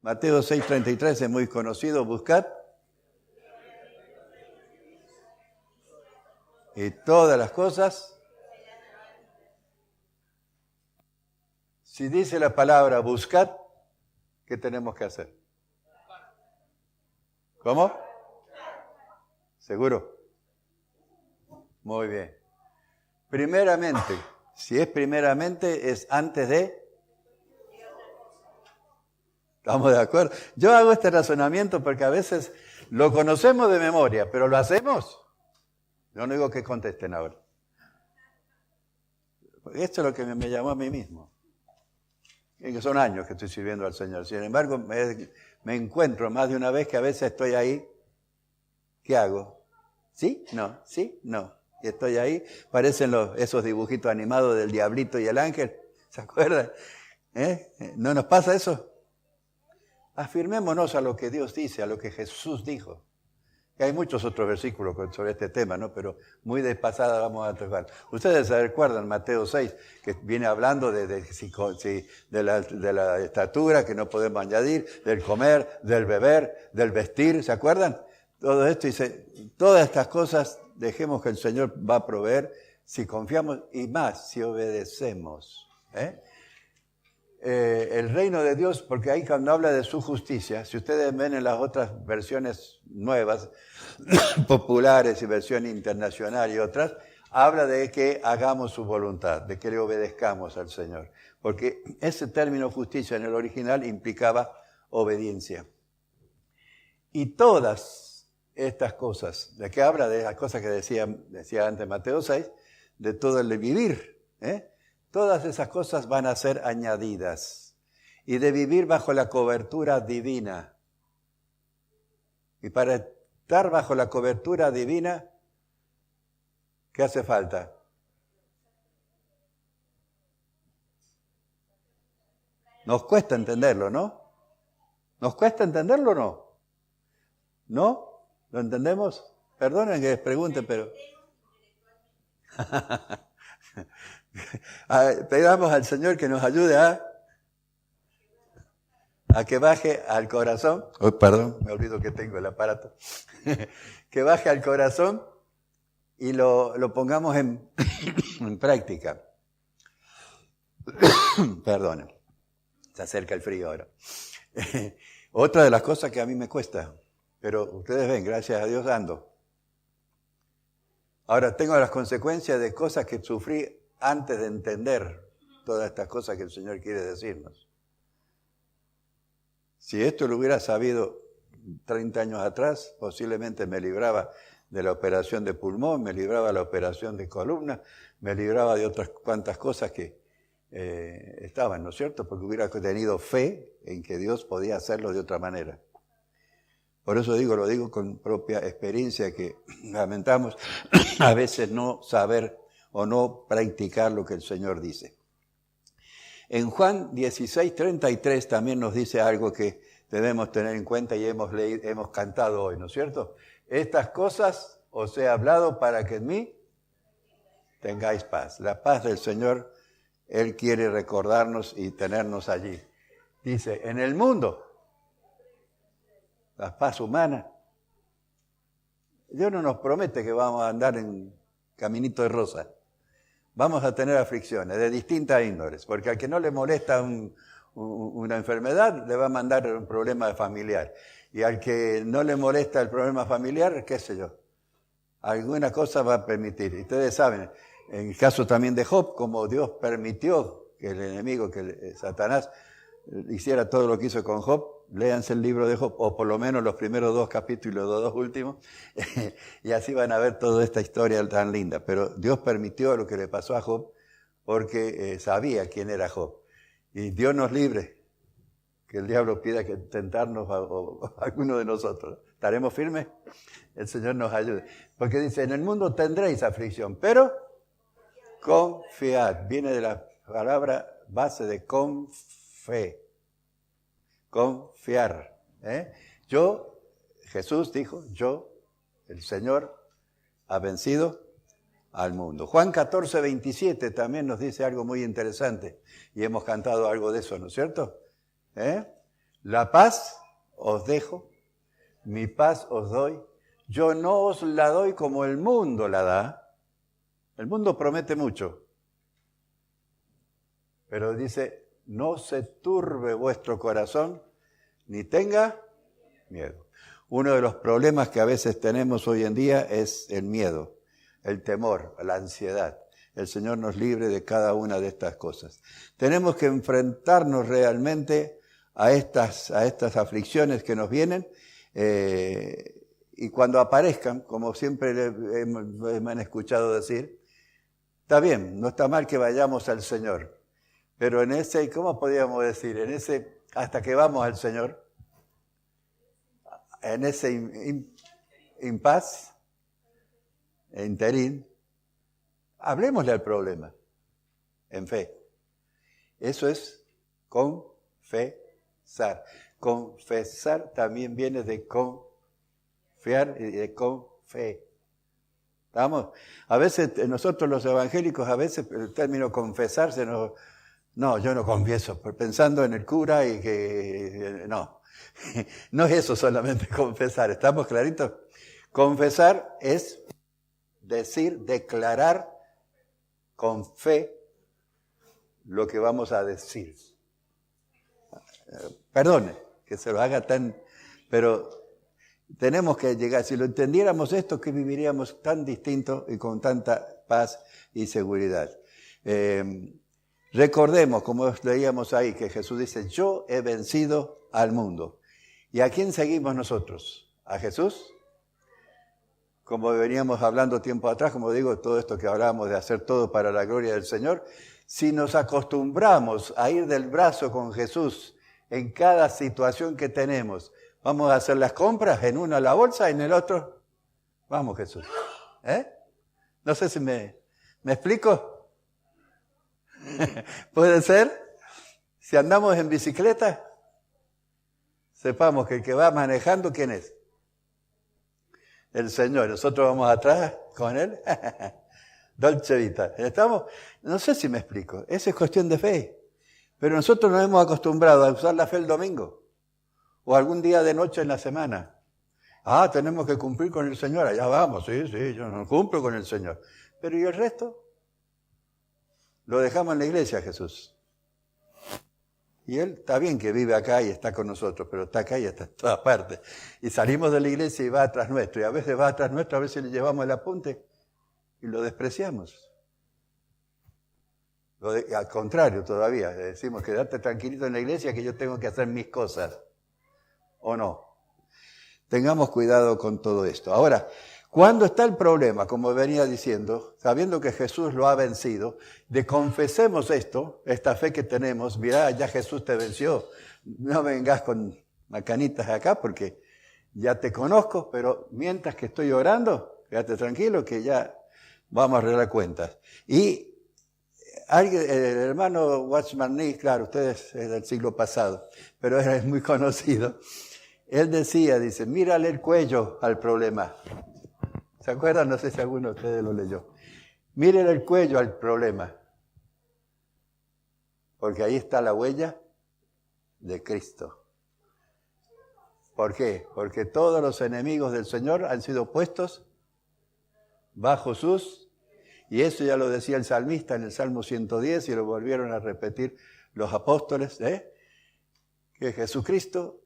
Mateo 6:33 es muy conocido, buscad. Y todas las cosas. Si dice la palabra buscad, ¿qué tenemos que hacer? ¿Cómo? ¿Seguro? Muy bien. Primeramente, si es primeramente, es antes de. ¿Estamos de acuerdo? Yo hago este razonamiento porque a veces lo conocemos de memoria, pero ¿lo hacemos? Yo no digo que contesten ahora. Esto es lo que me llamó a mí mismo. Y que son años que estoy sirviendo al Señor. Sin embargo, me encuentro más de una vez que a veces estoy ahí. ¿Qué hago? ¿Sí? No. ¿Sí? No. Y estoy ahí. Parecen esos dibujitos animados del diablito y el ángel. ¿Se acuerdan? ¿No nos pasa eso? Afirmémonos a lo que Dios dice, a lo que Jesús dijo. Que hay muchos otros versículos sobre este tema, ¿no? Pero muy de pasada vamos a tocar. Ustedes se recuerdan Mateo 6, que viene hablando de la estatura que no podemos añadir, del comer, del beber, del vestir, ¿se acuerdan? Todo esto dice, todas estas cosas dejemos que el Señor va a proveer si confiamos y más si obedecemos. El reino de Dios, porque ahí cuando habla de su justicia, si ustedes ven en las otras versiones nuevas, populares y versión internacional y otras, habla de que hagamos su voluntad, de que le obedezcamos al Señor. Porque ese término justicia en el original implicaba obediencia. Y todas estas cosas, de que habla de las cosas que decía antes Mateo 6, de todo el vivir, todas esas cosas van a ser añadidas. Y de vivir bajo la cobertura divina. Y para estar bajo la cobertura divina, ¿qué hace falta? Nos cuesta entenderlo, ¿no? ¿Nos cuesta entenderlo o no? ¿No? ¿Lo entendemos? Perdonen que les pregunte, pero... Pedamos al Señor que nos ayude a que baje al corazón. Oh, perdón, me olvido que tengo el aparato. Que baje al corazón y lo pongamos en práctica. Perdonen, se acerca el frío ahora. Otra de las cosas que a mí me cuesta, pero ustedes ven, gracias a Dios ando. Ahora tengo las consecuencias de cosas que sufrí antes de entender todas estas cosas que el Señor quiere decirnos. Si esto lo hubiera sabido 30 años atrás, posiblemente me libraba de la operación de pulmón, me libraba de la operación de columna, me libraba de otras cuantas cosas que estaban, ¿no es cierto? Porque hubiera tenido fe en que Dios podía hacerlo de otra manera. Por eso lo digo con propia experiencia, que lamentamos a veces no saber o no practicar lo que el Señor dice. En Juan 16:33 también nos dice algo que debemos tener en cuenta y hemos cantado hoy, ¿no es cierto? Estas cosas os he hablado para que en mí tengáis paz. La paz del Señor, Él quiere recordarnos y tenernos allí. Dice, en el mundo, la paz humana. Dios no nos promete que vamos a andar en caminito de rosa. Vamos a tener aflicciones de distintas índoles, porque al que no le molesta una enfermedad, le va a mandar un problema familiar. Y al que no le molesta el problema familiar, qué sé yo, alguna cosa va a permitir. Y ustedes saben, en el caso también de Job, como Dios permitió que el enemigo, que Satanás, hiciera todo lo que hizo con Job, léanse el libro de Job, o por lo menos los primeros 2 capítulos y los 2 últimos, y así van a ver toda esta historia tan linda. Pero Dios permitió lo que le pasó a Job porque sabía quién era Job. Y Dios nos libre, que el diablo pida que tentarnos a alguno de nosotros. ¿Estaremos firmes? El Señor nos ayude. Porque dice, en el mundo tendréis aflicción, pero confiad. Viene de la palabra base de confe. Confiar. Jesús dijo, el Señor, ha vencido al mundo. Juan 14:27 también nos dice algo muy interesante, y hemos cantado algo de eso, ¿no es cierto? La paz os dejo, mi paz os doy. Yo no os la doy como el mundo la da. El mundo promete mucho, pero dice, no se turbe vuestro corazón, ni tenga miedo. Uno de los problemas que a veces tenemos hoy en día es el miedo, el temor, la ansiedad. El Señor nos libre de cada una de estas cosas. Tenemos que enfrentarnos realmente a estas aflicciones que nos vienen, y cuando aparezcan, como siempre me han escuchado decir, está bien, no está mal que vayamos al Señor, pero en ese, ¿cómo podríamos decir? En ese, hasta que vamos al Señor, en ese impas, interín, hablemosle al problema, en fe. Eso es confesar. Confesar también viene de confiar y de con fe. ¿Estamos? A veces nosotros los evangélicos, a veces el término confesarse nos... No, yo no confieso, pensando en el cura y que... No, no es eso solamente confesar, ¿estamos claritos? Confesar es decir, declarar con fe lo que vamos a decir. Perdone que se lo haga tan... Pero tenemos que llegar, si lo entendiéramos esto, que viviríamos tan distinto y con tanta paz y seguridad. Recordemos, como leíamos ahí, que Jesús dice, yo he vencido al mundo. ¿Y a quién seguimos nosotros? ¿A Jesús? Como veníamos hablando tiempo atrás, como digo, todo esto que hablábamos de hacer todo para la gloria del Señor, si nos acostumbramos a ir del brazo con Jesús en cada situación que tenemos, vamos a hacer las compras, en uno la bolsa y en el otro, vamos Jesús. No sé si me explico. ¿Puede ser? Si andamos en bicicleta, sepamos que el que va manejando, ¿quién es? El Señor. Nosotros vamos atrás con Él. Dolce vita. ¿Estamos? No sé si me explico. Esa es cuestión de fe. Pero nosotros nos hemos acostumbrado a usar la fe el domingo o algún día de noche en la semana. Tenemos que cumplir con el Señor. Allá vamos. Sí, yo no cumplo con el Señor. Pero ¿y el resto? Lo dejamos en la iglesia, Jesús. Y Él está bien que vive acá y está con nosotros, pero está acá y está en todas partes. Y salimos de la iglesia y va atrás nuestro. Y a veces va atrás nuestro, a veces le llevamos el apunte y lo despreciamos. Al contrario todavía, le decimos, quédate tranquilito en la iglesia que yo tengo que hacer mis cosas. ¿O no? Tengamos cuidado con todo esto. Ahora, ¿cuándo está el problema? Como venía diciendo, sabiendo que Jesús lo ha vencido, de confesemos esto, esta fe que tenemos, mirá, ya Jesús te venció, no vengas con macanitas acá porque ya te conozco, pero mientras que estoy orando, quédate tranquilo que ya vamos a arreglar cuentas. Y el hermano Watchman Nee, claro, ustedes es del siglo pasado, pero es muy conocido, él decía, dice, mírale el cuello al problema. ¿Se acuerdan? No sé si alguno de ustedes lo leyó. Miren el cuello al problema. Porque ahí está la huella de Cristo. ¿Por qué? Porque todos los enemigos del Señor han sido puestos bajo sus... Y eso ya lo decía el salmista en el Salmo 110 y lo volvieron a repetir los apóstoles, que Jesucristo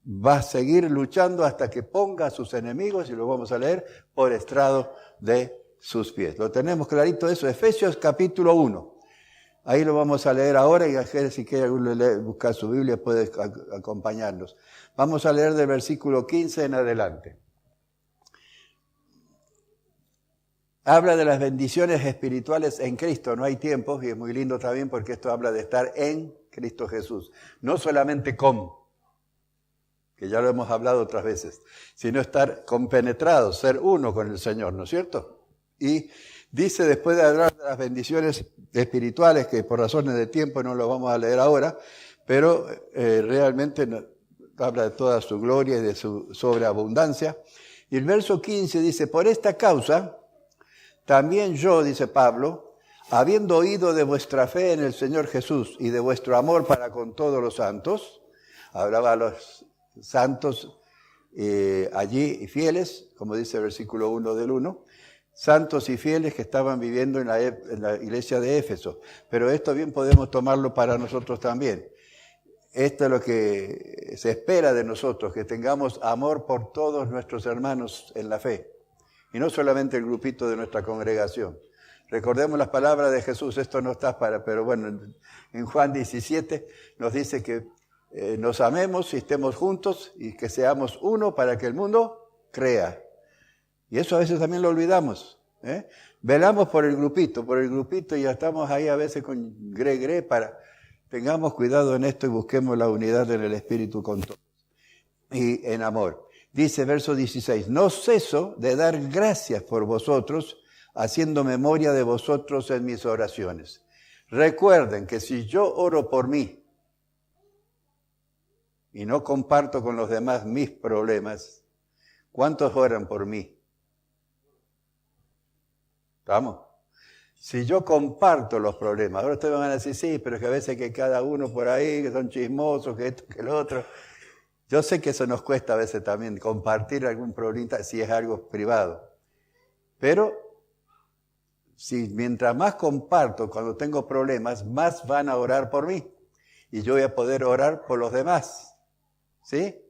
va a seguir luchando hasta que ponga a sus enemigos, y lo vamos a leer, por estrado de sus pies. Lo tenemos clarito eso, Efesios capítulo 1. Ahí lo vamos a leer ahora y si quiere buscar su Biblia puede acompañarnos. Vamos a leer del versículo 15 en adelante. Habla de las bendiciones espirituales en Cristo. No hay tiempo, y es muy lindo también porque esto habla de estar en Cristo Jesús. No solamente con, que ya lo hemos hablado otras veces, sino estar compenetrados, ser uno con el Señor, ¿no es cierto? Y dice, después de hablar de las bendiciones espirituales, que por razones de tiempo no lo vamos a leer ahora, pero realmente habla de toda su gloria y de su sobreabundancia. Y el verso 15 dice, por esta causa, también yo, dice Pablo, habiendo oído de vuestra fe en el Señor Jesús y de vuestro amor para con todos los santos, hablaba a los santos allí y fieles, como dice el versículo 1 del 1, santos y fieles que estaban viviendo en la iglesia de Éfeso. Pero esto bien podemos tomarlo para nosotros también. Esto es lo que se espera de nosotros, que tengamos amor por todos nuestros hermanos en la fe. Y no solamente el grupito de nuestra congregación. Recordemos las palabras de Jesús, esto no está pero bueno, en Juan 17 nos dice que nos amemos y estemos juntos y que seamos uno para que el mundo crea. Y eso a veces también lo olvidamos. Velamos por el grupito y ya estamos ahí a veces con gre para... Tengamos cuidado en esto y busquemos la unidad en el Espíritu con todos. Y en amor. Dice verso 16, no ceso de dar gracias por vosotros, haciendo memoria de vosotros en mis oraciones. Recuerden que si yo oro por mí y no comparto con los demás mis problemas, ¿cuántos oran por mí? ¿Estamos? Si yo comparto los problemas, ahora ustedes van a decir, sí, pero es que a veces que cada uno por ahí, que son chismosos, que esto, que lo otro. Yo sé que eso nos cuesta a veces también compartir algún problema si es algo privado. Pero si mientras más comparto cuando tengo problemas, más van a orar por mí. Y yo voy a poder orar por los demás. ¿Sí?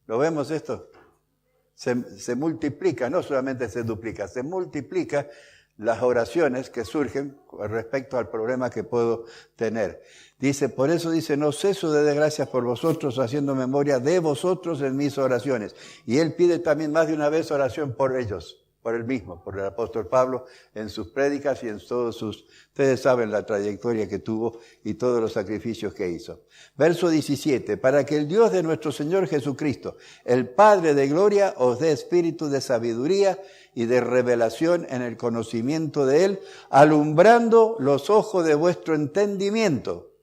¿Lo vemos esto? Se multiplica, no solamente se duplica, se multiplica las oraciones que surgen respecto al problema que puedo tener. Dice, por eso dice, no ceso de dar gracias por vosotros, haciendo memoria de vosotros en mis oraciones. Y él pide también más de una vez oración por ellos, por él mismo, por el apóstol Pablo, en sus prédicas y en todos sus... Ustedes saben la trayectoria que tuvo y todos los sacrificios que hizo. Verso 17, para que el Dios de nuestro Señor Jesucristo, el Padre de gloria, os dé espíritu de sabiduría y de revelación en el conocimiento de Él, alumbrando los ojos de vuestro entendimiento,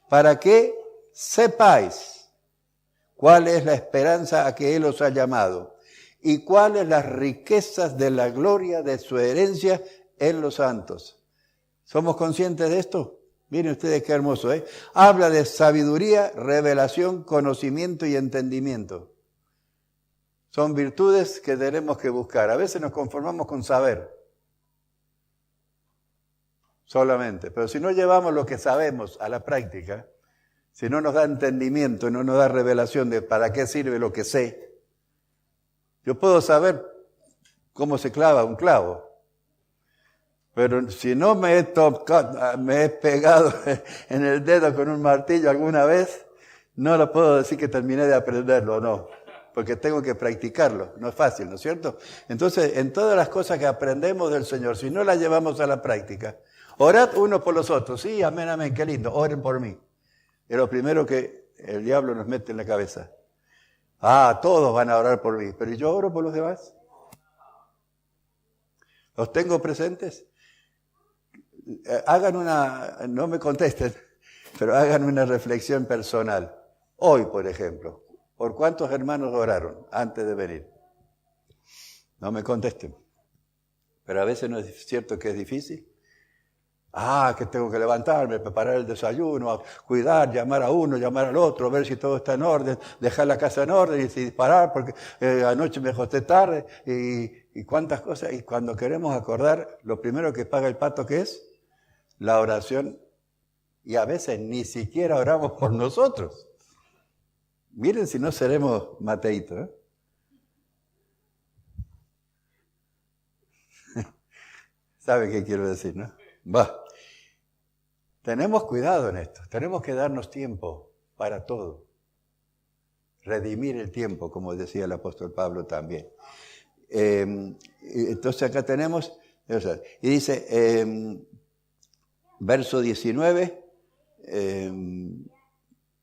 para que sepáis cuál es la esperanza a que Él os ha llamado y cuáles las riquezas de la gloria de su herencia en los santos. ¿Somos conscientes de esto? Miren ustedes qué hermoso, ¿eh? Habla de sabiduría, revelación, conocimiento y entendimiento. Son virtudes que tenemos que buscar. A veces nos conformamos con saber solamente, pero si no llevamos lo que sabemos a la práctica, si no nos da entendimiento, no nos da revelación de para qué sirve lo que sé, yo puedo saber cómo se clava un clavo, pero si no me he pegado en el dedo con un martillo alguna vez, no lo puedo decir que terminé de aprenderlo, no. Porque tengo que practicarlo, no es fácil, ¿no es cierto? Entonces, en todas las cosas que aprendemos del Señor, si no las llevamos a la práctica, orad unos por los otros, sí, amén, amén, qué lindo, oren por mí. Es lo primero que el diablo nos mete en la cabeza. Ah, todos van a orar por mí, pero ¿yo oro por los demás? ¿Los tengo presentes? No me contesten, pero hagan una reflexión personal. Hoy, por ejemplo, ¿por cuántos hermanos oraron antes de venir? No me contesten. Pero a veces no es cierto que es difícil. Que tengo que levantarme, preparar el desayuno, cuidar, llamar a uno, llamar al otro, ver si todo está en orden, dejar la casa en orden y disparar porque anoche me acosté tarde y cuántas cosas. Y cuando queremos acordar, lo primero que paga el pato, ¿qué es? La oración. Y a veces ni siquiera oramos por nosotros. Miren si no seremos Mateitos, ¿eh? ¿Sabe qué quiero decir, no? Tenemos cuidado en esto. Tenemos que darnos tiempo para todo. Redimir el tiempo, como decía el apóstol Pablo también. Entonces acá tenemos, y dice, verso 19,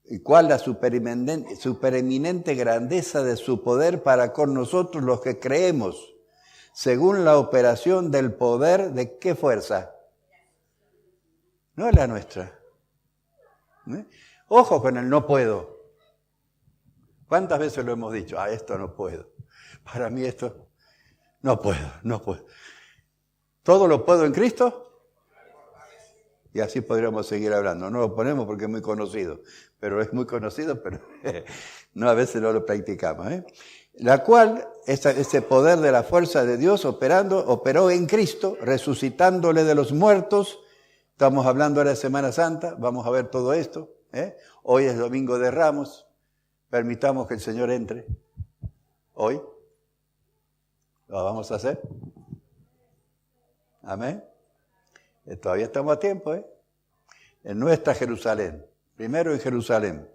y cuál la supereminente grandeza de su poder para con nosotros los que creemos, según la operación del poder de qué fuerza. No es la nuestra. Ojo con el no puedo. ¿Cuántas veces lo hemos dicho? Esto no puedo. Para mí esto no puedo. ¿Todo lo puedo en Cristo? Y así podríamos seguir hablando. No lo ponemos porque es muy conocido, pero es muy conocido, pero no, a veces no lo practicamos. La cual, ese poder de la fuerza de Dios operó en Cristo, resucitándole de los muertos. Estamos hablando ahora de Semana Santa, vamos a ver todo esto. Hoy es Domingo de Ramos, permitamos que el Señor entre. Hoy, lo vamos a hacer. Amén. Todavía estamos a tiempo, en nuestra Jerusalén, primero en Jerusalén.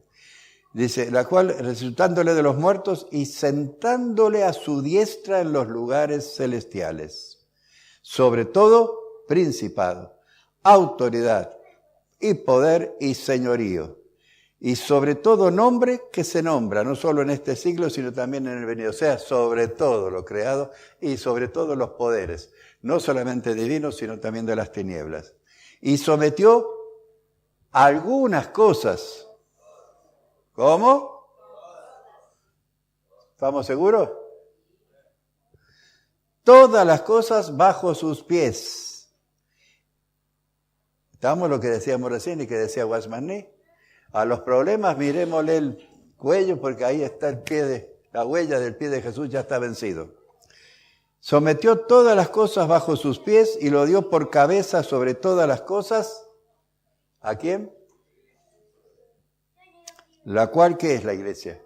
Dice, la cual resucitándole de los muertos y sentándole a su diestra en los lugares celestiales. Sobre todo, principado, autoridad y poder y señorío. Y sobre todo nombre que se nombra, no solo en este siglo, sino también en el venido. O sea, sobre todo lo creado y sobre todo los poderes. No solamente divinos, sino también de las tinieblas. Y sometió algunas cosas. ¿Cómo? ¿Estamos seguros? Todas las cosas bajo sus pies. ¿Estamos lo que decíamos recién y que decía Watchman Nee? A los problemas miremosle el cuello porque ahí está la huella del pie de Jesús ya está vencido. Sometió todas las cosas bajo sus pies y lo dio por cabeza sobre todas las cosas. ¿A quién? La cual, ¿qué es la iglesia?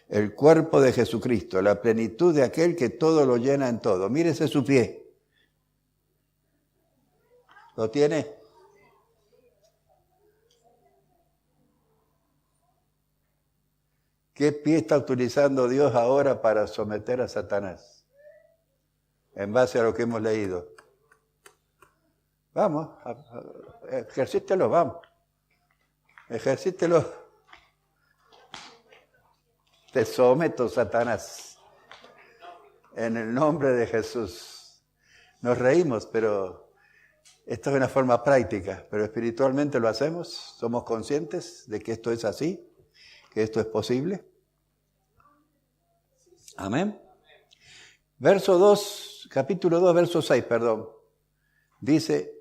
El cuerpo de Jesucristo, la plenitud de aquel que todo lo llena en todo. Mírese su pie. ¿Lo tiene? ¿Qué pie está utilizando Dios ahora para someter a Satanás? En base a lo que hemos leído. Vamos, ejercítelo, vamos. Ejercítelo. Te someto, Satanás. En el nombre de Jesús. Nos reímos, pero esto es una forma práctica. Pero espiritualmente lo hacemos. Somos conscientes de que esto es así, que esto es posible. Amén. Verso 2, capítulo 2, verso 6, perdón. Dice,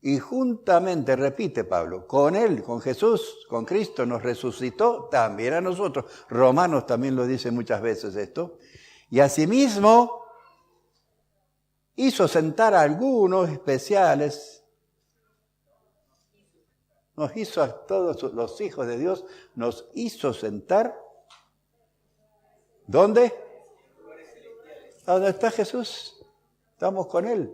y juntamente, repite Pablo, con Él, con Jesús, con Cristo, nos resucitó también a nosotros. Romanos también lo dice muchas veces esto. Y asimismo, hizo sentar a algunos especiales. Nos hizo a todos los hijos de Dios, nos hizo sentar. ¿Dónde? ¿Dónde está Jesús? Estamos con Él.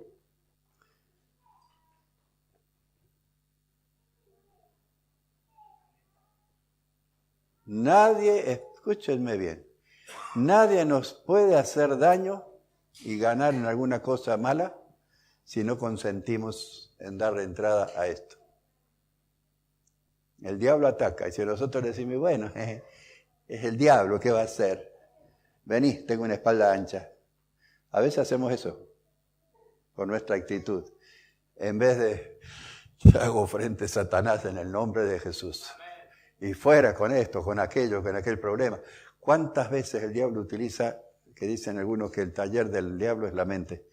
Nadie, escúchenme bien, nadie nos puede hacer daño y ganar en alguna cosa mala si no consentimos en darle entrada a esto. El diablo ataca y si nosotros decimos, bueno, es el diablo, ¿qué va a hacer? Vení, tengo una espalda ancha. A veces hacemos eso con nuestra actitud. En vez de, hago frente a Satanás en el nombre de Jesús. Y fuera con esto, con aquello, con aquel problema. ¿Cuántas veces el diablo utiliza, que dicen algunos que el taller del diablo es la mente?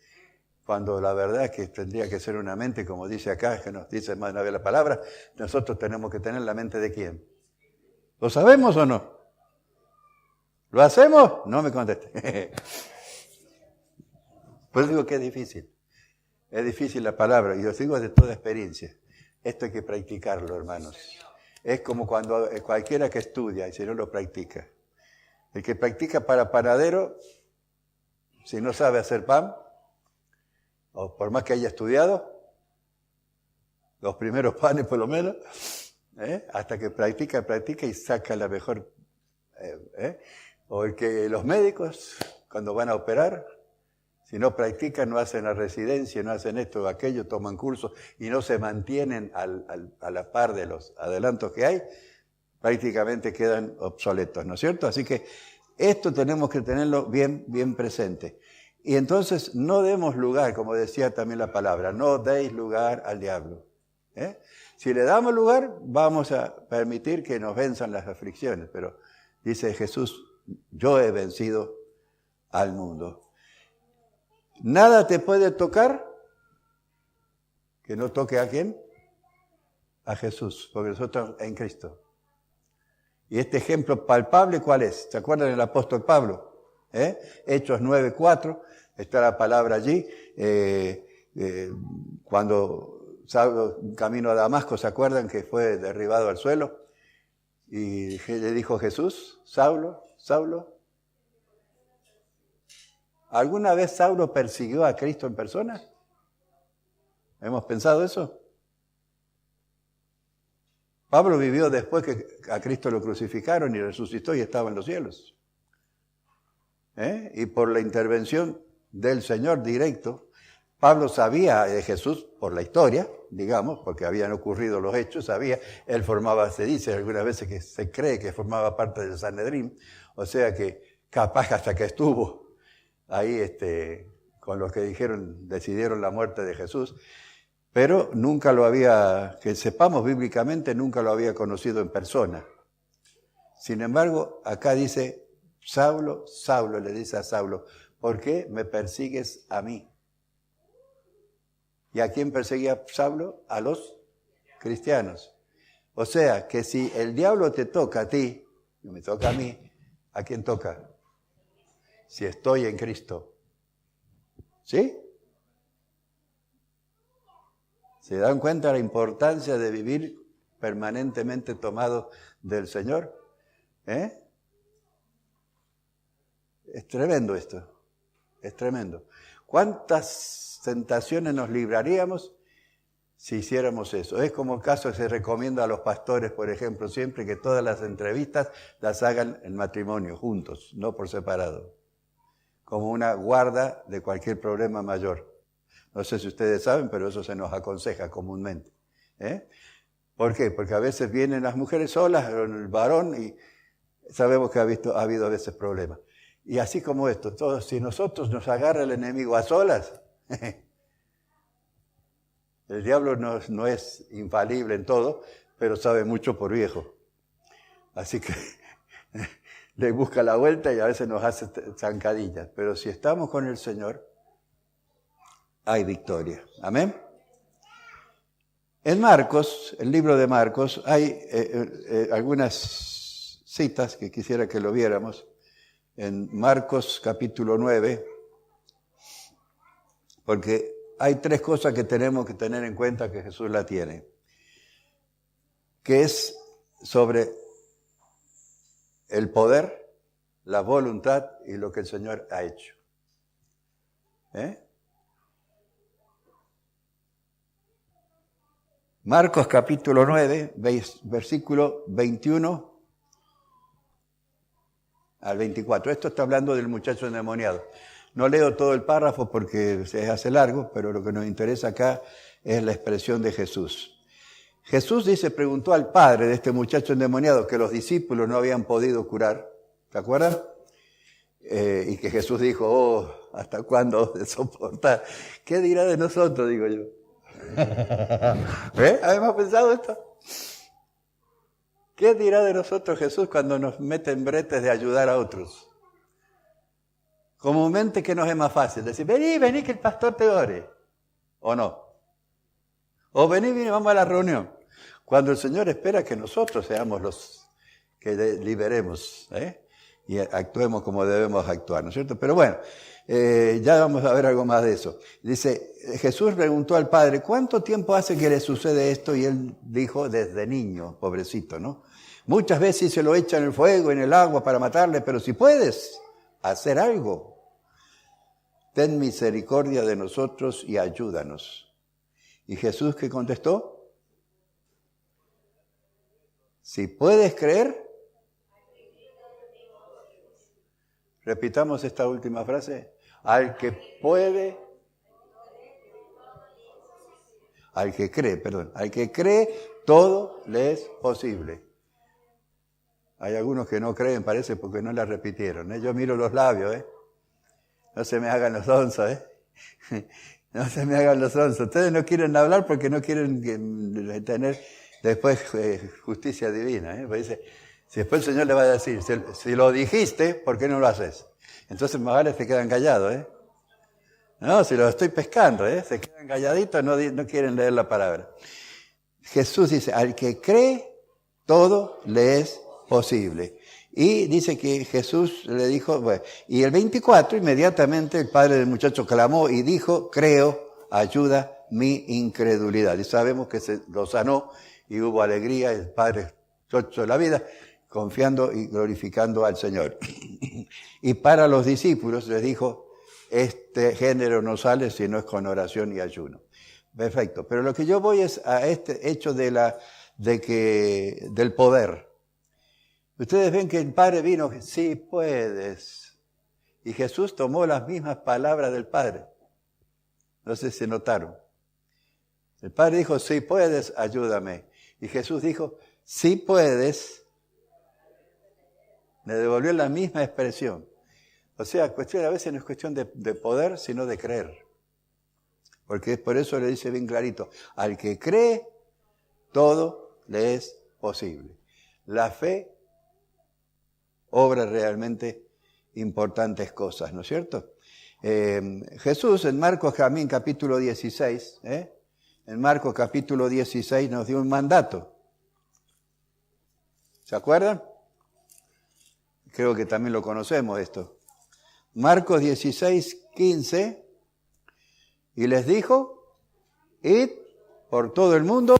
Cuando la verdad es que tendría que ser una mente, como dice acá, que nos dice más de una vez la palabra, nosotros tenemos que tener la mente de ¿quién? ¿Lo sabemos o no? ¿Lo hacemos? No me conteste. Pues digo que es difícil. Es difícil la palabra, y os digo de toda experiencia. Esto hay que practicarlo, hermanos. Es como cuando cualquiera que estudia y si no lo practica. El que practica para panadero, si no sabe hacer pan, o por más que haya estudiado, los primeros panes por lo menos, hasta que practica y saca la mejor. O el que los médicos, cuando van a operar, si no practican, no hacen la residencia, no hacen esto o aquello, toman cursos y no se mantienen a la par de los adelantos que hay, prácticamente quedan obsoletos, ¿no es cierto? Así que esto tenemos que tenerlo bien, bien presente. Y entonces no demos lugar, como decía también la palabra, no deis lugar al diablo. Si le damos lugar, vamos a permitir que nos venzan las aflicciones, pero dice Jesús, yo he vencido al mundo. Nada te puede tocar que no toque a quién. a Jesús, porque nosotros en Cristo. Y este ejemplo palpable, ¿cuál es? ¿Se acuerdan del apóstol Pablo? Hechos 9:4, está la palabra allí. Cuando Saulo, camino a Damasco, ¿se acuerdan que fue derribado al suelo? Y le dijo Jesús, Saulo, Saulo. ¿Alguna vez Saulo persiguió a Cristo en persona? ¿Hemos pensado eso? Pablo vivió después que a Cristo lo crucificaron y resucitó y estaba en los cielos. Y por la intervención del Señor directo, Pablo sabía de Jesús por la historia, digamos, porque habían ocurrido los hechos, sabía, él se dice algunas veces que se cree que formaba parte del Sanedrín, o sea que capaz hasta que estuvo ahí con los que decidieron la muerte de Jesús, pero nunca lo había, que sepamos bíblicamente, nunca lo había conocido en persona. Sin embargo, acá dice, Saulo, Saulo, le dice a Saulo, ¿por qué me persigues a mí? ¿Y a quién perseguía Saulo? A los cristianos. O sea, que si el diablo te toca a ti, y me toca a mí, ¿a quién toca? Si estoy en Cristo. ¿Sí? ¿Se dan cuenta de la importancia de vivir permanentemente tomado del Señor? Es tremendo esto, es tremendo. ¿Cuántas tentaciones nos libraríamos si hiciéramos eso? Es como el caso que se recomienda a los pastores, por ejemplo, siempre que todas las entrevistas las hagan en matrimonio, juntos, no por separado, como una guarda de cualquier problema mayor. No sé si ustedes saben, pero eso se nos aconseja comúnmente. ¿Por qué? Porque a veces vienen las mujeres solas, el varón, y sabemos que ha habido a veces problemas. Y así como esto, si nosotros nos agarra el enemigo a solas, el diablo no es infalible en todo, pero sabe mucho por viejo. Así que le busca la vuelta y a veces nos hace zancadillas. Pero si estamos con el Señor, hay victoria. Amén. En Marcos, el libro de Marcos, hay algunas citas que quisiera que lo viéramos. En Marcos capítulo 9, porque hay tres cosas que tenemos que tener en cuenta que Jesús la tiene, que es sobre el poder, la voluntad y lo que el Señor ha hecho. Marcos capítulo 9, versículo 21 al 24. Esto está hablando del muchacho endemoniado. No leo todo el párrafo porque se hace largo, pero lo que nos interesa acá es la expresión de Jesús. Jesús preguntó al padre de este muchacho endemoniado que los discípulos no habían podido curar. ¿Se acuerdan? Y que Jesús dijo, ¿hasta cuándo de soportar? ¿Qué dirá de nosotros? Digo yo. ¿Habíamos pensado esto? ¿Qué dirá de nosotros Jesús cuando nos mete en bretes de ayudar a otros? Comúnmente, ¿qué nos es más fácil? Decir, vení, que el pastor te ore. ¿O no? O vení, vamos a la reunión. Cuando el Señor espera que nosotros seamos los que liberemos, y actuemos como debemos actuar, ¿no es cierto? Pero bueno, ya vamos a ver algo más de eso. Dice, Jesús preguntó al Padre, ¿cuánto tiempo hace que le sucede esto? Y él dijo, desde niño, pobrecito, ¿no? Muchas veces se lo echa en el fuego, en el agua para matarle, pero si puedes hacer algo, ten misericordia de nosotros y ayúdanos. ¿Y Jesús qué contestó? Si puedes creer, repitamos esta última frase, al que cree, todo le es posible. Hay algunos que no creen, parece, porque no la repitieron. Yo miro los labios, No se me hagan los onzos, No se me hagan los onzos. Ustedes no quieren hablar porque no quieren tener después justicia divina, Pues dice, si después el Señor le va a decir, si lo dijiste, ¿por qué no lo haces? Entonces más vale se quedan callados, No, si lo estoy pescando, se quedan calladitos, no quieren leer la palabra. Jesús dice, al que cree, todo le es posible. Y dice que Jesús le dijo, bueno, y el 24 inmediatamente el padre del muchacho clamó y dijo, creo, ayuda mi incredulidad. Y sabemos que se lo sanó y hubo alegría, el padre chocho de la vida, confiando y glorificando al Señor. Y para los discípulos les dijo, este género no sale si no es con oración y ayuno. Perfecto, pero lo que yo voy es a este hecho del poder. Ustedes ven que el Padre vino, sí puedes. Y Jesús tomó las mismas palabras del Padre. No sé si notaron. El Padre dijo, sí puedes, ayúdame. Y Jesús dijo, sí puedes. Le devolvió la misma expresión. O sea, a veces no es cuestión de poder, sino de creer. Porque por eso le dice bien clarito, al que cree, todo le es posible. La fe obra realmente importantes cosas, ¿no es cierto? Jesús en Marcos también capítulo 16, en Marcos capítulo 16 nos dio un mandato. ¿Se acuerdan? Creo que también lo conocemos esto. Marcos 16, 15, y les dijo, id por todo el mundo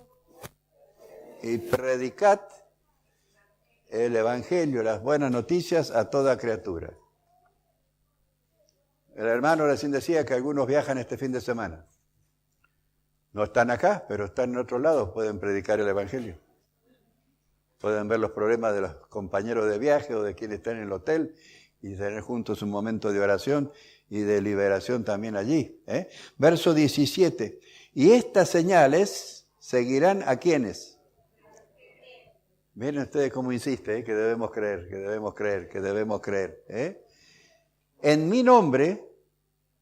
y predicad el evangelio, las buenas noticias a toda criatura. El hermano recién decía que algunos viajan este fin de semana. No están acá, pero están en otro lado, pueden predicar el evangelio. Pueden ver los problemas de los compañeros de viaje o de quienes están en el hotel y tener juntos un momento de oración y de liberación también allí. Verso 17. Y estas señales seguirán a quienes. Miren ustedes cómo insiste, que debemos creer, que debemos creer, que debemos creer. En mi nombre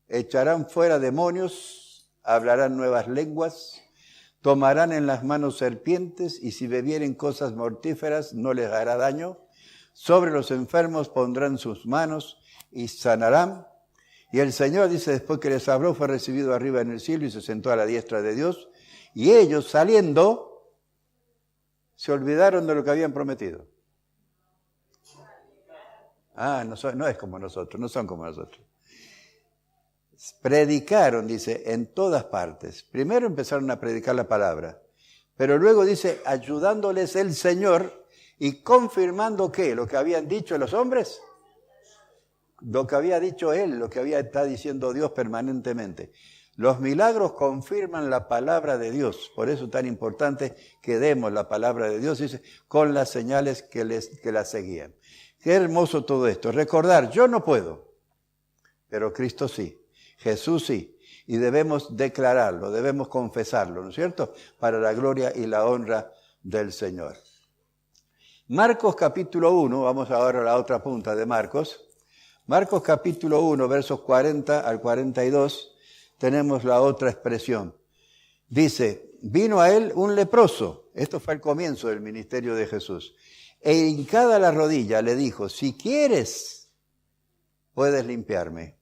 echarán fuera demonios, hablarán nuevas lenguas, tomarán en las manos serpientes y si bebieren cosas mortíferas no les hará daño. Sobre los enfermos pondrán sus manos y sanarán. Y el Señor, dice, después que les habló, fue recibido arriba en el cielo y se sentó a la diestra de Dios. Y ellos saliendo se olvidaron de lo que habían prometido. No es como nosotros, no son como nosotros. Predicaron, dice, en todas partes. Primero empezaron a predicar la palabra, pero luego dice, ayudándoles el Señor y confirmando ¿qué? Lo que habían dicho los hombres, lo que había dicho Él, lo que está diciendo Dios permanentemente. Los milagros confirman la palabra de Dios, por eso es tan importante que demos la palabra de Dios, dice, con las señales que la seguían. Qué hermoso todo esto. Recordar, yo no puedo, pero Cristo sí, Jesús sí, y debemos declararlo, debemos confesarlo, ¿no es cierto? Para la gloria y la honra del Señor. Marcos capítulo 1, vamos ahora a la otra punta de Marcos. Marcos capítulo 1, versos 40 al 42, tenemos la otra expresión. Dice, vino a él un leproso. Esto fue el comienzo del ministerio de Jesús. E hincada la rodilla le dijo, si quieres, puedes limpiarme.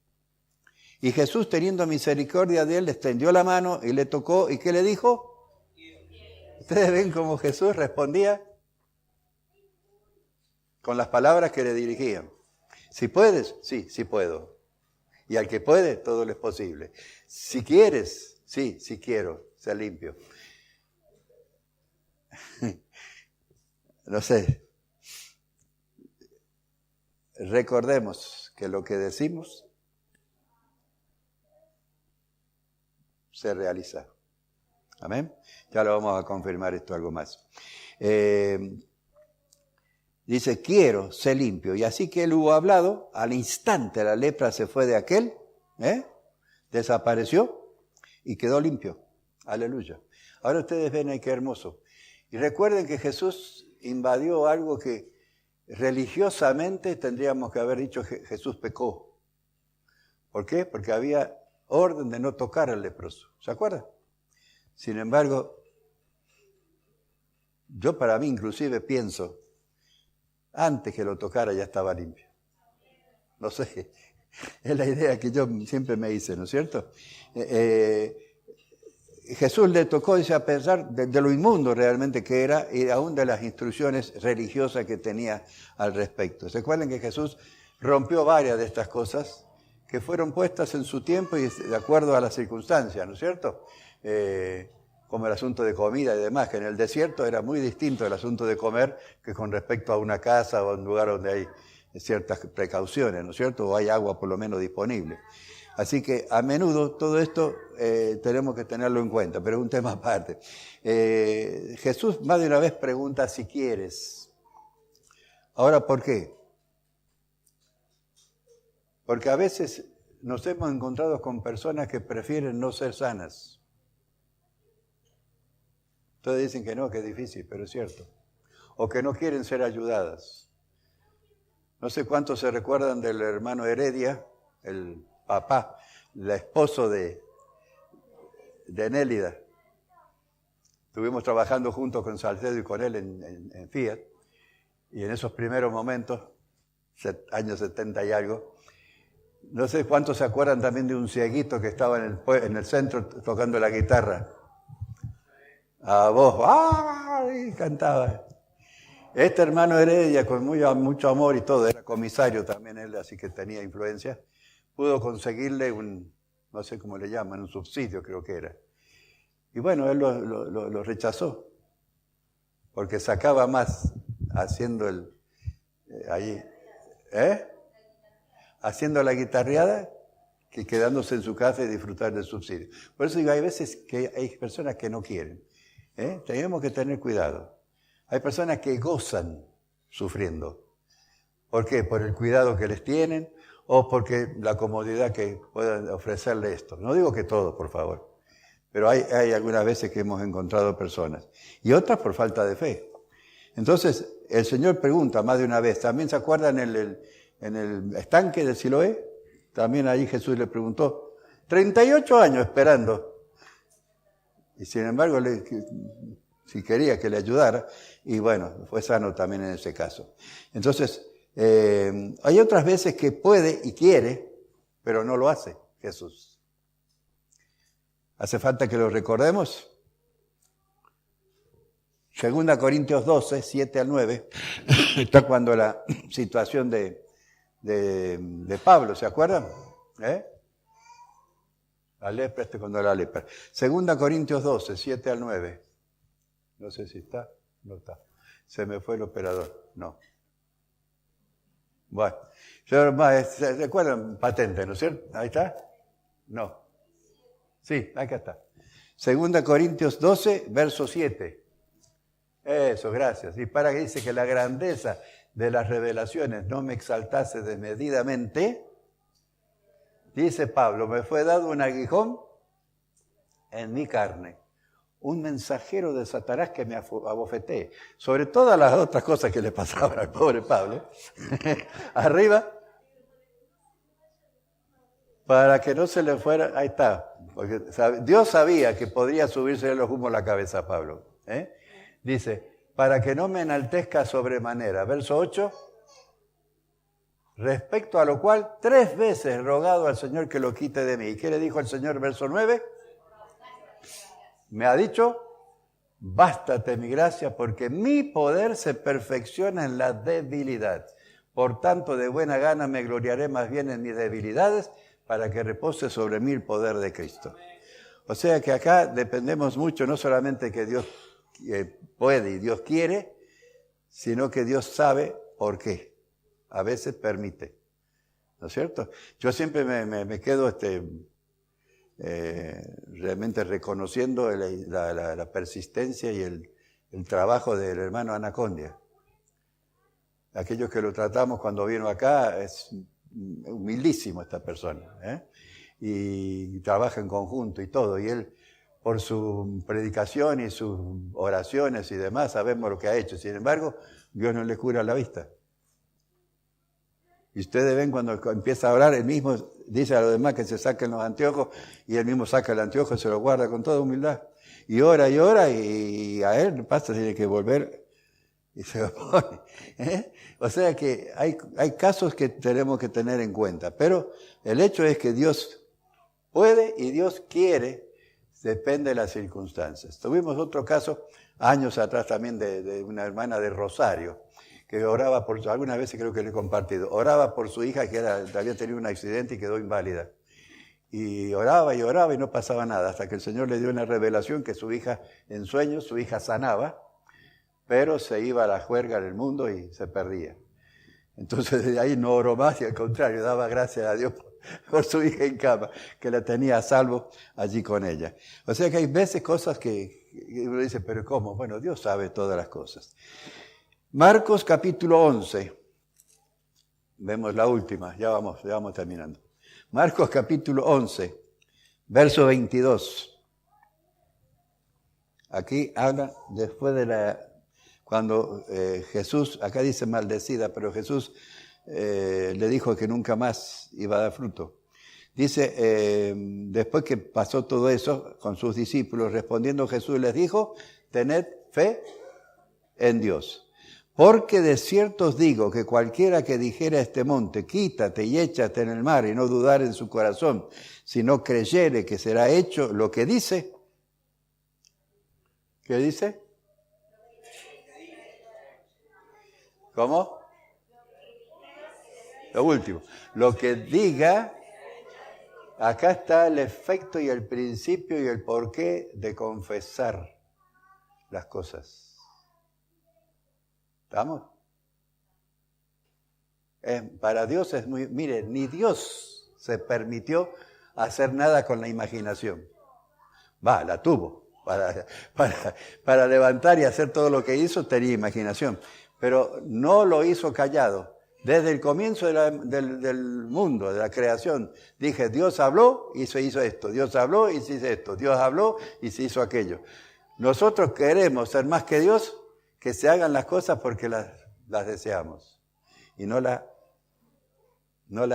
Y Jesús, teniendo misericordia de él, le extendió la mano y le tocó. ¿Y qué le dijo? ¿Ustedes ven cómo Jesús respondía? Con las palabras que le dirigían. Si puedes, sí, sí puedo. Y al que puede, todo le es posible. Si quieres, sí, sí quiero, ser limpio. No sé. Recordemos que lo que decimos se realiza. Amén. Ya lo vamos a confirmar esto algo más. Dice, quiero ser limpio. Y así que él hubo hablado, al instante la lepra se fue de aquel, desapareció y quedó limpio. Aleluya. Ahora ustedes ven ahí qué hermoso. Y recuerden que Jesús invadió algo que religiosamente tendríamos que haber dicho que Jesús pecó. ¿Por qué? Porque había orden de no tocar al leproso. ¿Se acuerdan? Sin embargo, yo para mí inclusive pienso, antes que lo tocara ya estaba limpio. No sé, es la idea que yo siempre me hice, ¿no es cierto? Jesús le tocó, dice, a pensar de lo inmundo realmente que era y aún de las instrucciones religiosas que tenía al respecto. ¿Se acuerdan que Jesús rompió varias de estas cosas que fueron puestas en su tiempo y de acuerdo a las circunstancias, ¿no es cierto? Como el asunto de comida y demás, que en el desierto era muy distinto el asunto de comer que con respecto a una casa o a un lugar donde hay ciertas precauciones, ¿no es cierto? O hay agua por lo menos disponible. Así que a menudo todo esto tenemos que tenerlo en cuenta, pero es un tema aparte. Jesús más de una vez pregunta si quieres. Ahora, ¿por qué? Porque a veces nos hemos encontrado con personas que prefieren no ser sanas. Todos dicen que no, que es difícil, pero es cierto. O que no quieren ser ayudadas. No sé cuántos se recuerdan del hermano Heredia, el papá, el esposo de Nélida. Estuvimos trabajando juntos con Salcedo y con él en Fiat. Y en esos primeros momentos, años 70 y algo, no sé cuántos se acuerdan también de un cieguito que estaba en el centro tocando la guitarra. A voz, ¡ay! Cantaba. Este hermano Heredia, con mucho amor y todo, era comisario también él, así que tenía influencia, pudo conseguirle no sé cómo le llaman, un subsidio creo que era. Y bueno, él lo rechazó, porque sacaba más haciendo haciendo la guitarreada que quedándose en su casa y disfrutar del subsidio. Por eso digo, hay veces que hay personas que no quieren. Tenemos que tener cuidado. Hay personas que gozan sufriendo. ¿Por qué? Por el cuidado que les tienen o porque la comodidad que puedan ofrecerle esto. No digo que todos, por favor, pero hay algunas veces que hemos encontrado personas. Y otras por falta de fe. Entonces, el Señor pregunta más de una vez. ¿También se acuerdan en el estanque de Siloé? También ahí Jesús le preguntó. 38 años esperando. Y sin embargo, si quería que le ayudara, y bueno, fue sano también en ese caso. Entonces, hay otras veces que puede y quiere, pero no lo hace Jesús. ¿Hace falta que lo recordemos? 2 Corintios 12, 7 al 9, está cuando la situación de Pablo, ¿se acuerdan? La lepra, cuando la lepra. 2 Corintios 12, 7 al 9. No sé si está, no está. Se me fue el operador, no. Bueno, ¿se recuerdan? Patente, ¿no es cierto? Ahí está. No. Sí, acá está. 2 Corintios 12, verso 7. Eso, gracias. Y para que dice que la grandeza de las revelaciones no me exaltase desmedidamente, dice Pablo, me fue dado un aguijón en mi carne, un mensajero de Satanás que me abofetee, sobre todas las otras cosas que le pasaban al pobre Pablo, arriba, para que no se le fuera, ahí está, porque Dios sabía que podría subirse los humos a la cabeza a Pablo, Dice, para que no me enaltezca sobremanera, verso 8, respecto a lo cual 3 veces he rogado al Señor que lo quite de mí. ¿Y qué le dijo el Señor, verso 9? Me ha dicho, bástate mi gracia, porque mi poder se perfecciona en la debilidad. Por tanto, de buena gana me gloriaré más bien en mis debilidades, para que repose sobre mí el poder de Cristo. O sea que acá dependemos mucho, no solamente que Dios puede y Dios quiere, sino que Dios sabe por qué. A veces permite, ¿no es cierto? Yo siempre me quedo realmente reconociendo la persistencia y el trabajo del hermano Anacondia. Aquellos que lo tratamos cuando vino acá, es humildísimo esta persona, y trabaja en conjunto y todo, y él por su predicación y sus oraciones y demás sabemos lo que ha hecho. Sin embargo, Dios no le cura la vista. Y ustedes ven cuando empieza a orar, él mismo dice a los demás que se saquen los anteojos y él mismo saca el anteojo y se lo guarda con toda humildad. Y ora y a él pasa, tiene que volver y se lo pone. O sea que hay casos que tenemos que tener en cuenta. Pero el hecho es que Dios puede y Dios quiere Depende de las circunstancias. Tuvimos otro caso años atrás también de una hermana de Rosario, que oraba por, algunas veces creo que le he compartido, oraba por su hija que había tenido un accidente y quedó inválida. Y oraba y no pasaba nada, hasta que el Señor le dio una revelación que su hija, en sueños, su hija sanaba, pero se iba a la juerga del mundo y se perdía. Entonces desde ahí no oró más y al contrario, daba gracias a Dios por su hija en cama, que la tenía a salvo allí con ella. O sea que hay veces cosas que uno dice, pero ¿cómo? Bueno, Dios sabe todas las cosas. Marcos capítulo 11. Vemos la última, ya vamos terminando. Marcos capítulo 11, verso 22. Aquí habla después de cuando Jesús, acá dice maldecida, pero Jesús le dijo que nunca más iba a dar fruto. Dice, después que pasó todo eso con sus discípulos, respondiendo Jesús les dijo, tened fe en Dios. Porque de cierto os digo que cualquiera que dijera a este monte, quítate y échate en el mar, y no dudar en su corazón, sino creyere que será hecho lo que dice. ¿Qué dice? ¿Cómo? Lo último. Lo que diga, acá está el efecto y el principio y el porqué de confesar las cosas. ¿Estamos? Para Dios es muy... Mire, ni Dios se permitió hacer nada con la imaginación. La tuvo. Para levantar y hacer todo lo que hizo tenía imaginación. Pero no lo hizo callado. Desde el comienzo del mundo, de la creación, dije, Dios habló y se hizo esto. Dios habló y se hizo esto. Dios habló y se hizo aquello. Nosotros queremos ser más que Dios, que se hagan las cosas porque las deseamos y no la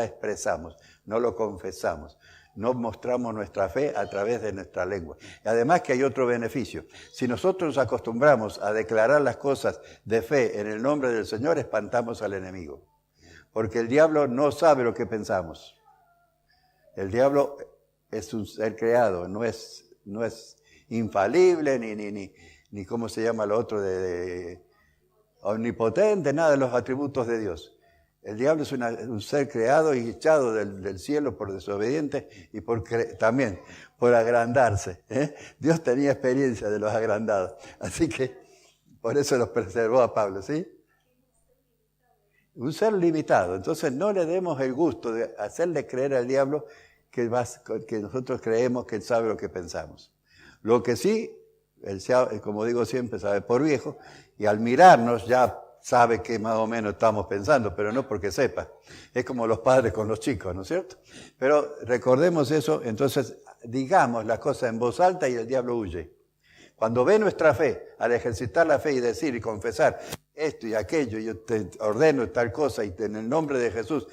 expresamos, no lo confesamos, no mostramos nuestra fe a través de nuestra lengua. Y además que hay otro beneficio. Si nosotros nos acostumbramos a declarar las cosas de fe en el nombre del Señor, espantamos al enemigo. Porque el diablo no sabe lo que pensamos. El diablo es un ser creado, no es infalible ni cómo se llama lo otro de omnipotente, nada de los atributos de Dios. El diablo es un ser creado y echado del cielo por desobediente y también por agrandarse. Dios tenía experiencia de los agrandados, así que por eso los preservó a Pablo, ¿sí? Un ser limitado. Entonces no le demos el gusto de hacerle creer al diablo que nosotros creemos que él sabe lo que pensamos. Lo que sí, él, como digo siempre, sabe por viejo, y al mirarnos ya sabe que más o menos estamos pensando, pero no porque sepa. Es como los padres con los chicos, ¿no es cierto? Pero recordemos eso, entonces digamos las cosas en voz alta y el diablo huye. Cuando ve nuestra fe, al ejercitar la fe y decir y confesar esto y aquello, yo te ordeno tal cosa y en el nombre de Jesús,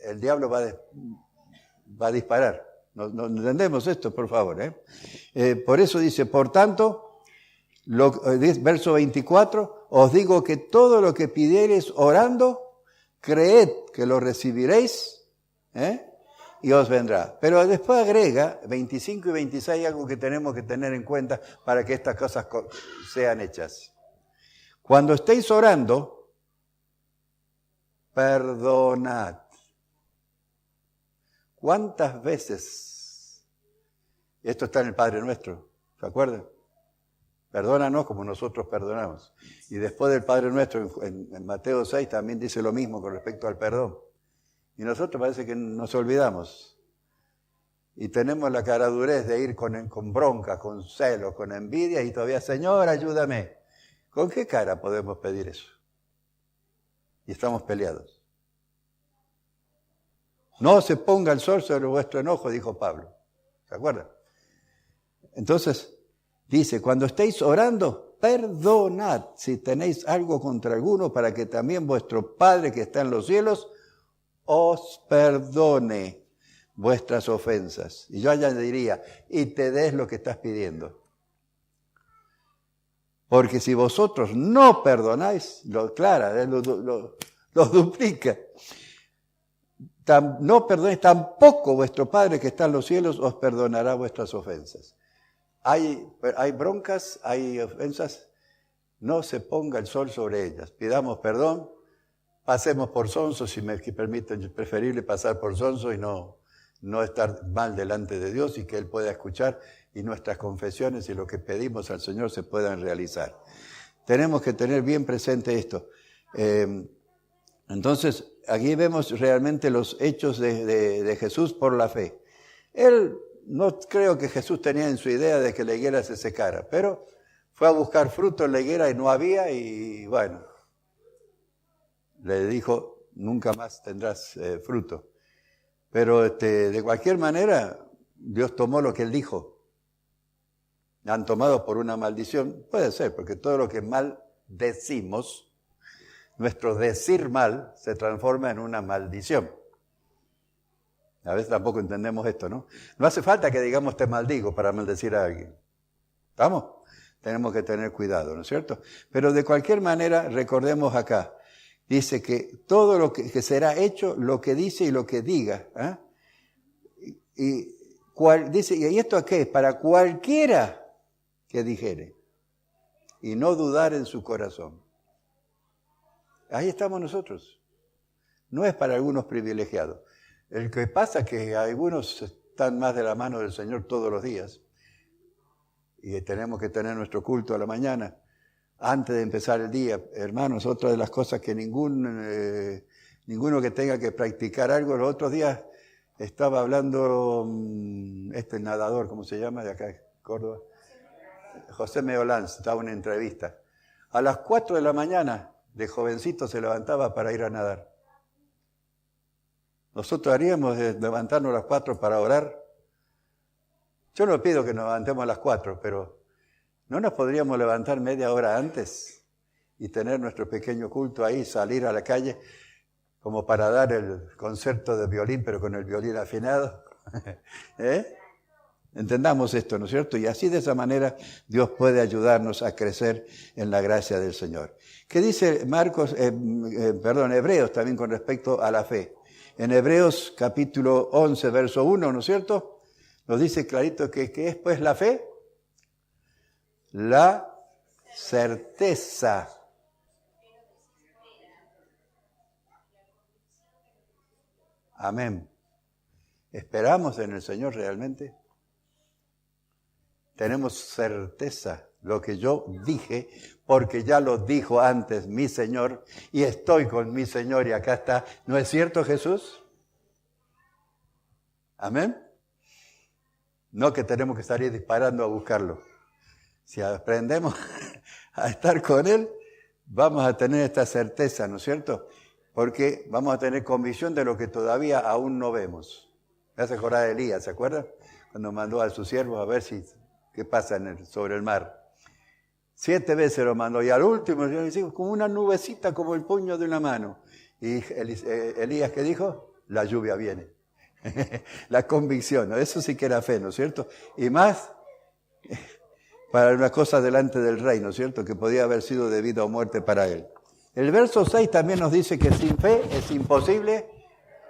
el diablo va a disparar. ¿No entendemos esto, por favor? Por eso dice, por tanto, verso 24, os digo que todo lo que pidiereis orando, creed que lo recibiréis y os vendrá. Pero después agrega 25 y 26 algo que tenemos que tener en cuenta para que estas cosas sean hechas. Cuando estéis orando, perdonad. ¿Cuántas veces? Esto está en el Padre Nuestro, ¿se acuerdan? Perdónanos como nosotros perdonamos. Y después del Padre Nuestro, en Mateo 6, también dice lo mismo con respecto al perdón. Y nosotros parece que nos olvidamos. Y tenemos la caradurez de ir con bronca, con celo, con envidia y todavía, Señor, ayúdame. ¿Con qué cara podemos pedir eso? Y estamos peleados. No se ponga el sol sobre vuestro enojo, dijo Pablo. ¿Se acuerdan? Entonces, dice, cuando estéis orando, perdonad si tenéis algo contra alguno, para que también vuestro Padre que está en los cielos os perdone vuestras ofensas. Y yo añadiría, y te des lo que estás pidiendo. Porque si vosotros no perdonáis, lo duplica. No perdonéis, tampoco vuestro Padre que está en los cielos os perdonará vuestras ofensas. hay broncas, hay ofensas, no se ponga el sol sobre ellas. Pidamos perdón, pasemos por sonso, si me permiten, es preferible pasar por sonso y no estar mal delante de Dios y que Él pueda escuchar y nuestras confesiones y lo que pedimos al Señor se puedan realizar. Tenemos que tener bien presente esto. Entonces, aquí vemos realmente los hechos de Jesús por la fe. Él, no creo que Jesús tenía en su idea de que la higuera se secara, pero fue a buscar fruto en la higuera y no había y bueno, le dijo, nunca más tendrás fruto. Pero de cualquier manera, Dios tomó lo que Él dijo. Han tomado por una maldición, puede ser, porque todo lo que mal decimos, nuestro decir mal se transforma en una maldición. A veces tampoco entendemos esto, ¿no? No hace falta que digamos te maldigo para maldecir a alguien. ¿Estamos? Tenemos que tener cuidado, ¿no es cierto? Pero de cualquier manera, recordemos acá, dice que todo lo que será hecho, lo que dice y lo que diga. Dice, ¿y esto a qué es? Para cualquiera que dijere y no dudar en su corazón. Ahí estamos nosotros. No es para algunos privilegiados. El que pasa es que algunos están más de la mano del Señor todos los días y tenemos que tener nuestro culto a la mañana antes de empezar el día. Hermanos, otra de las cosas que ninguno que tenga que practicar algo, los otros días estaba hablando el nadador, ¿cómo se llama? De acá, Córdoba. José Meolanz, estaba en una entrevista. A las 4 de la mañana, de jovencito, se levantaba para ir a nadar. Nosotros haríamos de levantarnos a las 4 para orar. Yo no pido que nos levantemos a las 4, pero ¿no nos podríamos levantar media hora antes y tener nuestro pequeño culto ahí, salir a la calle como para dar el concierto de violín, pero con el violín afinado? Entendamos esto, ¿no es cierto? Y así de esa manera Dios puede ayudarnos a crecer en la gracia del Señor. ¿Qué dice Hebreos también con respecto a la fe? En Hebreos capítulo 11, verso 1, ¿no es cierto? Nos dice clarito que es pues la fe, la certeza. Amén. ¿Esperamos en el Señor realmente? Tenemos certeza, lo que yo dije, porque ya lo dijo antes mi Señor, y estoy con mi Señor y acá está. ¿No es cierto, Jesús? Amén. No que tenemos que salir disparando a buscarlo. Si aprendemos a estar con Él, vamos a tener esta certeza, ¿no es cierto? Porque vamos a tener convicción de lo que todavía aún no vemos. Me hace acordar de Elías, ¿se acuerdan? Cuando mandó a sus siervos a ver qué pasa sobre el mar. 7 veces lo mandó y al último, como una nubecita como el puño de una mano. Y Elías, ¿qué dijo? La lluvia viene. La convicción, ¿no? Eso sí que era fe, ¿no es cierto? Y más para una cosa delante del rey, ¿no es cierto? Que podía haber sido de vida o muerte para él. El verso 6 también nos dice que sin fe es imposible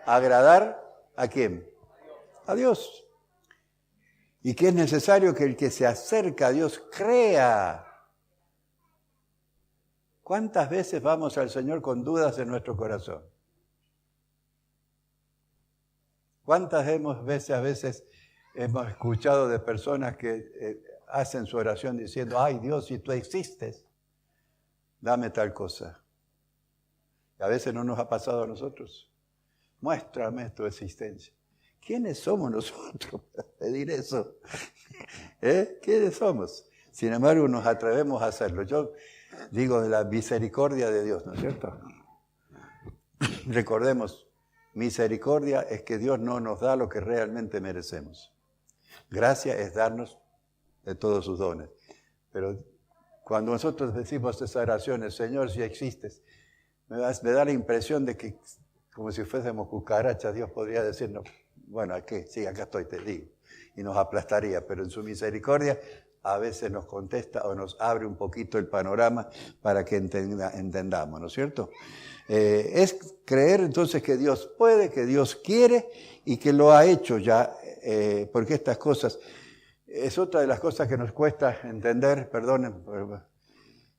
agradar ¿a quién? A Dios. Y que es necesario que el que se acerca a Dios crea. ¿Cuántas veces vamos al Señor con dudas en nuestro corazón? ¿Cuántas veces hemos escuchado de personas que hacen su oración diciendo, ay Dios, si tú existes, dame tal cosa? Y a veces no nos ha pasado a nosotros. Muéstrame tu existencia. ¿Quiénes somos nosotros para pedir eso? ¿Quiénes somos? Sin embargo, nos atrevemos a hacerlo. Yo digo de la misericordia de Dios, ¿no es cierto? Recordemos, misericordia es que Dios no nos da lo que realmente merecemos. Gracia es darnos de todos sus dones. Pero cuando nosotros decimos esas oraciones, Señor, si existes, me da la impresión de que como si fuésemos cucarachas, Dios podría decirnos, bueno, ¿qué? Sí, acá estoy, te digo. Y nos aplastaría, pero en su misericordia a veces nos contesta o nos abre un poquito el panorama para que entendamos, ¿no es cierto? Es creer entonces que Dios puede, que Dios quiere y que lo ha hecho ya, porque estas cosas, es otra de las cosas que nos cuesta entender, perdonen,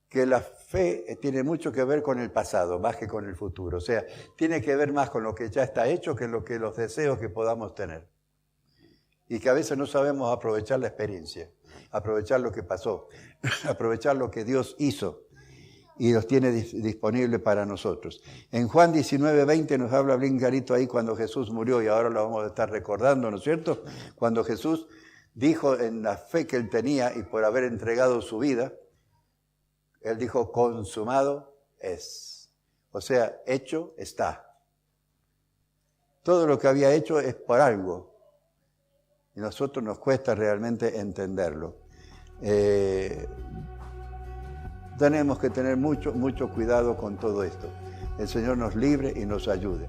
que la fe tiene mucho que ver con el pasado, más que con el futuro. O sea, tiene que ver más con lo que ya está hecho que los deseos que podamos tener. Y que a veces no sabemos aprovechar la experiencia, aprovechar lo que pasó, aprovechar lo que Dios hizo y los tiene disponible para nosotros. En Juan 19:20 nos habla bien clarito ahí cuando Jesús murió, y ahora lo vamos a estar recordando, ¿no es cierto? Cuando Jesús dijo en la fe que él tenía y por haber entregado su vida, él dijo, consumado es. O sea, hecho está. Todo lo que había hecho es por algo. Y a nosotros nos cuesta realmente entenderlo. Tenemos que tener mucho cuidado con todo esto. El Señor nos libre y nos ayude.